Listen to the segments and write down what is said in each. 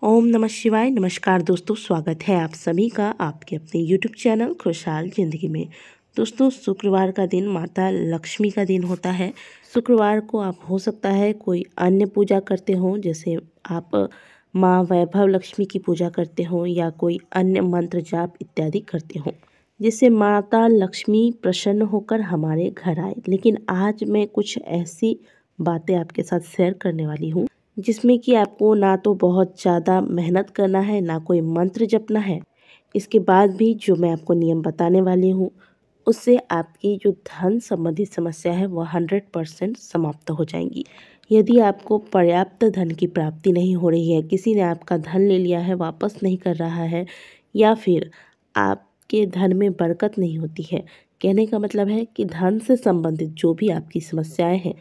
ओम नमः शिवाय। नमस्कार दोस्तों, स्वागत है आप सभी का आपके अपने यूट्यूब चैनल खुशहाल ज़िंदगी में। दोस्तों, शुक्रवार का दिन माता लक्ष्मी का दिन होता है। शुक्रवार को आप हो सकता है कोई अन्य पूजा करते हो, जैसे आप माँ वैभव लक्ष्मी की पूजा करते हो या कोई अन्य मंत्र जाप इत्यादि करते हो, जिससे माता लक्ष्मी प्रसन्न होकर हमारे घर आए। लेकिन आज मैं कुछ ऐसी बातें आपके साथ शेयर करने वाली हूँ जिसमें कि आपको ना तो बहुत ज़्यादा मेहनत करना है, ना कोई मंत्र जपना है। इसके बाद भी जो मैं आपको नियम बताने वाली हूँ, उससे आपकी जो धन संबंधित समस्या है वह 100% समाप्त हो जाएंगी। यदि आपको पर्याप्त धन की प्राप्ति नहीं हो रही है, किसी ने आपका धन ले लिया है, वापस नहीं कर रहा है, या फिर आपके धन में बरकत नहीं होती है, कहने का मतलब है कि धन से संबंधित जो भी आपकी समस्याएं हैं,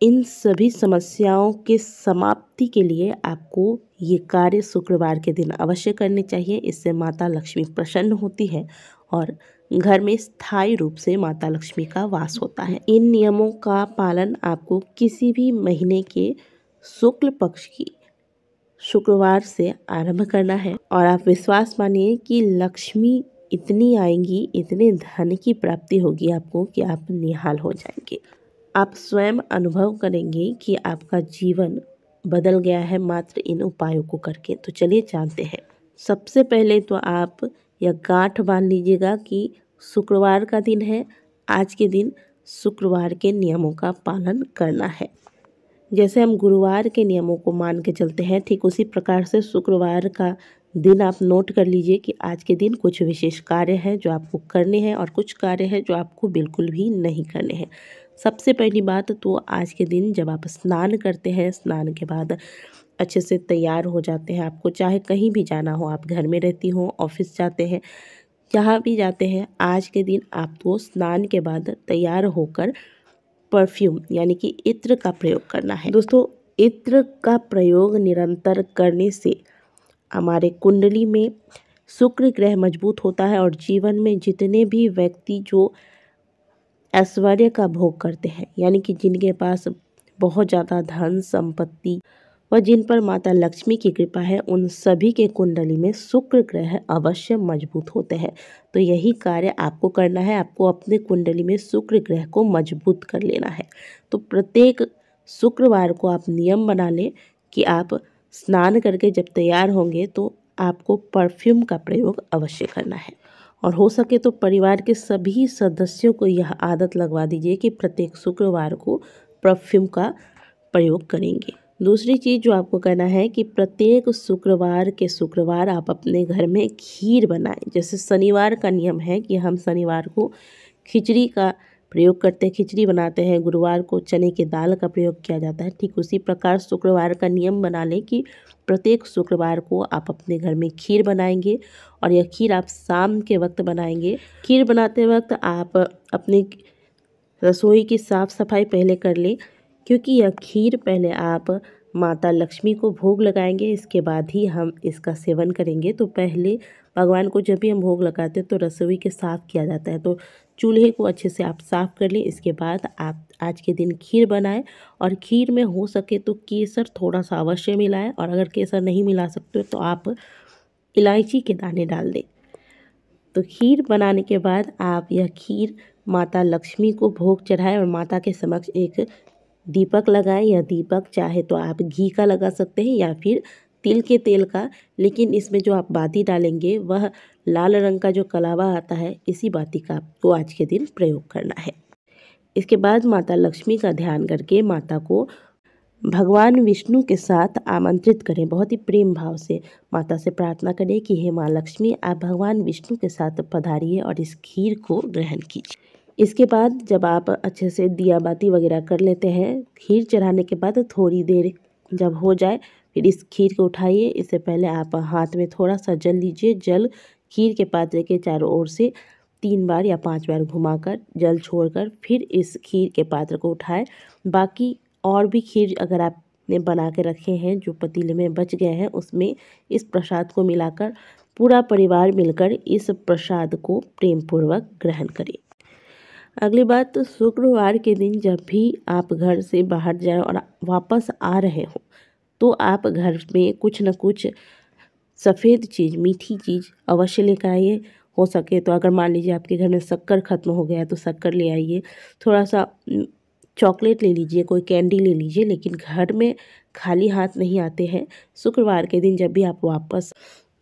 इन सभी समस्याओं के समाप्ति के लिए आपको ये कार्य शुक्रवार के दिन अवश्य करने चाहिए। इससे माता लक्ष्मी प्रसन्न होती है और घर में स्थायी रूप से माता लक्ष्मी का वास होता है। इन नियमों का पालन आपको किसी भी महीने के शुक्ल पक्ष की शुक्रवार से आरंभ करना है और आप विश्वास मानिए कि लक्ष्मी इतनी आएंगी, इतने धन की प्राप्ति होगी आपको कि आप निहाल हो जाएंगे। आप स्वयं अनुभव करेंगे कि आपका जीवन बदल गया है मात्र इन उपायों को करके। तो चलिए जानते हैं। सबसे पहले तो आप यह गांठ बांध लीजिएगा कि शुक्रवार का दिन है, आज के दिन शुक्रवार के नियमों का पालन करना है। जैसे हम गुरुवार के नियमों को मान के चलते हैं, ठीक उसी प्रकार से शुक्रवार का दिन आप नोट कर लीजिए कि आज के दिन कुछ विशेष कार्य हैं जो आपको करने हैं और कुछ कार्य हैं जो आपको बिल्कुल भी नहीं करने हैं। सबसे पहली बात तो आज के दिन जब आप स्नान करते हैं, स्नान के बाद अच्छे से तैयार हो जाते हैं, आपको चाहे कहीं भी जाना हो, आप घर में रहती हो, ऑफिस जाते हैं, जहाँ भी जाते हैं, आज के दिन आपको स्नान के बाद तैयार होकर परफ्यूम यानी कि इत्र का प्रयोग करना है। दोस्तों, इत्र का प्रयोग निरंतर करने से हमारे कुंडली में शुक्र ग्रह मजबूत होता है और जीवन में जितने भी व्यक्ति जो ऐश्वर्य का भोग करते हैं, यानी कि जिनके पास बहुत ज़्यादा धन संपत्ति व जिन पर माता लक्ष्मी की कृपा है, उन सभी के कुंडली में शुक्र ग्रह अवश्य मजबूत होते हैं। तो यही कार्य आपको करना है, आपको अपने कुंडली में शुक्र ग्रह को मजबूत कर लेना है। तो प्रत्येक शुक्रवार को आप नियम बना लें कि आप स्नान करके जब तैयार होंगे तो आपको परफ्यूम का प्रयोग अवश्य करना है। और हो सके तो परिवार के सभी सदस्यों को यह आदत लगवा दीजिए कि प्रत्येक शुक्रवार को परफ्यूम का प्रयोग करेंगे। दूसरी चीज़ जो आपको करना है कि प्रत्येक शुक्रवार के शुक्रवार आप अपने घर में खीर बनाएं। जैसे शनिवार का नियम है कि हम शनिवार को खिचड़ी का प्रयोग करते हैं, खिचड़ी बनाते हैं, गुरुवार को चने की दाल का प्रयोग किया जाता है, ठीक उसी प्रकार शुक्रवार का नियम बना लें कि प्रत्येक शुक्रवार को आप अपने घर में खीर बनाएंगे और यह खीर आप शाम के वक्त बनाएंगे। खीर बनाते वक्त आप अपनी रसोई की साफ़ सफाई पहले कर लें, क्योंकि यह खीर पहले आप माता लक्ष्मी को भोग लगाएंगे, इसके बाद ही हम इसका सेवन करेंगे। तो पहले भगवान को जब भी हम भोग लगाते हैं तो रसोई के साफ़ किया जाता है, तो चूल्हे को अच्छे से आप साफ़ कर लें। इसके बाद आप आज के दिन खीर बनाएं और खीर में हो सके तो केसर थोड़ा सा अवश्य मिलाएं, और अगर केसर नहीं मिला सकते तो आप इलायची के दाने डाल दें। तो खीर बनाने के बाद आप यह खीर माता लक्ष्मी को भोग चढ़ाएं और माता के समक्ष एक दीपक लगाएं। यह दीपक चाहे तो आप घी का लगा सकते हैं या फिर तिल के तेल का, लेकिन इसमें जो आप बाती डालेंगे वह लाल रंग का जो कलावा आता है, इसी बाती का आपको आज के दिन प्रयोग करना है। इसके बाद माता लक्ष्मी का ध्यान करके माता को भगवान विष्णु के साथ आमंत्रित करें। बहुत ही प्रेम भाव से माता से प्रार्थना करें कि हे माँ लक्ष्मी, आप भगवान विष्णु के साथ पधारिए और इस खीर को ग्रहण कीजिए। इसके बाद जब आप अच्छे से दिया बाती वगैरह कर लेते हैं, खीर चढ़ाने के बाद थोड़ी देर जब हो जाए फिर इस खीर को उठाइए। इससे पहले आप हाथ में थोड़ा सा जल लीजिए। जल खीर के पात्र के चारों ओर से 3 बार या 5 बार घुमाकर जल छोड़कर फिर इस खीर के पात्र को उठाएं। बाकी और भी खीर अगर आपने बना के रखे हैं जो पतीले में बच गए हैं, उसमें इस प्रसाद को मिलाकर पूरा परिवार मिलकर इस प्रसाद को प्रेम पूर्वक ग्रहण करें। अगली बात, तो शुक्रवार के दिन जब भी आप घर से बाहर जाएं और वापस आ रहे हो तो आप घर में कुछ न कुछ सफ़ेद चीज़, मीठी चीज़ अवश्य लेकर आइए। हो सके तो अगर मान लीजिए आपके घर में शक्कर ख़त्म हो गया है तो शक्कर ले आइए, थोड़ा सा चॉकलेट ले लीजिए, कोई कैंडी ले लीजिए, लेकिन घर में खाली हाथ नहीं आते हैं। शुक्रवार के दिन जब भी आप वापस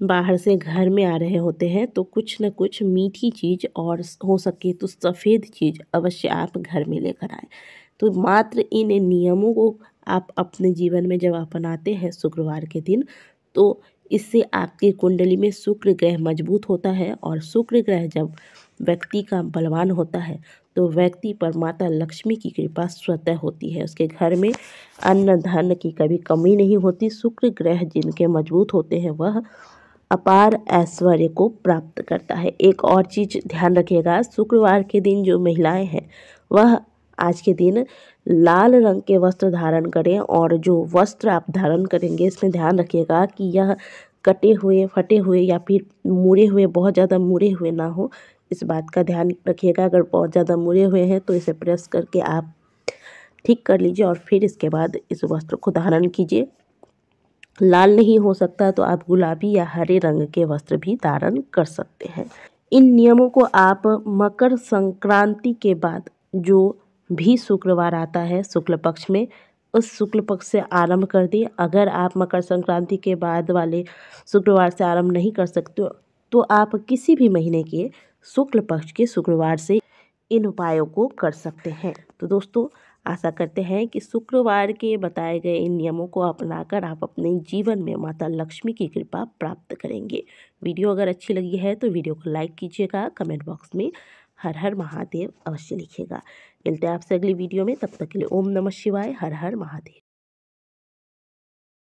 बाहर से घर में आ रहे होते हैं तो कुछ न कुछ मीठी चीज़ और हो सके तो सफ़ेद चीज़ अवश्य आप घर में लेकर आएँ। तो मात्र इन नियमों को आप अपने जीवन में जब अपनाते हैं शुक्रवार के दिन, तो इससे आपकी कुंडली में शुक्र ग्रह मजबूत होता है, और शुक्र ग्रह जब व्यक्ति का बलवान होता है तो व्यक्ति पर माता लक्ष्मी की कृपा स्वतः होती है। उसके घर में अन्न धन की कभी कमी नहीं होती। शुक्र ग्रह जिनके मजबूत होते हैं वह अपार ऐश्वर्य को प्राप्त करता है। एक और चीज़ ध्यान रखिएगा, शुक्रवार के दिन जो महिलाएं हैं वह आज के दिन लाल रंग के वस्त्र धारण करें, और जो वस्त्र आप धारण करेंगे इसमें ध्यान रखिएगा कि यह कटे हुए, फटे हुए या फिर मुड़े हुए, बहुत ज़्यादा मुड़े हुए ना हो। इस बात का ध्यान रखिएगा। अगर बहुत ज़्यादा मुड़े हुए हैं तो इसे प्रेस करके आप ठीक कर लीजिए और फिर इसके बाद इस वस्त्र को धारण कीजिए। लाल नहीं हो सकता तो आप गुलाबी या हरे रंग के वस्त्र भी धारण कर सकते हैं। इन नियमों को आप मकर संक्रांति के बाद जो भी शुक्रवार आता है शुक्ल पक्ष में, उस शुक्ल पक्ष से आरंभ कर दिए। अगर आप मकर संक्रांति के बाद वाले शुक्रवार से आरंभ नहीं कर सकते तो आप किसी भी महीने के शुक्ल पक्ष के शुक्रवार से इन उपायों को कर सकते हैं। तो दोस्तों, आशा करते हैं कि शुक्रवार के बताए गए इन नियमों को अपनाकर आप अपने जीवन में माता लक्ष्मी की कृपा प्राप्त करेंगे। वीडियो अगर अच्छी लगी है तो वीडियो को लाइक कीजिएगा, कमेंट बॉक्स में हर हर महादेव अवश्य लिखिएगा। मिलते हैं आपसे अगली वीडियो में, तब तक के लिए ओम नमः शिवाय, हर हर महादेव।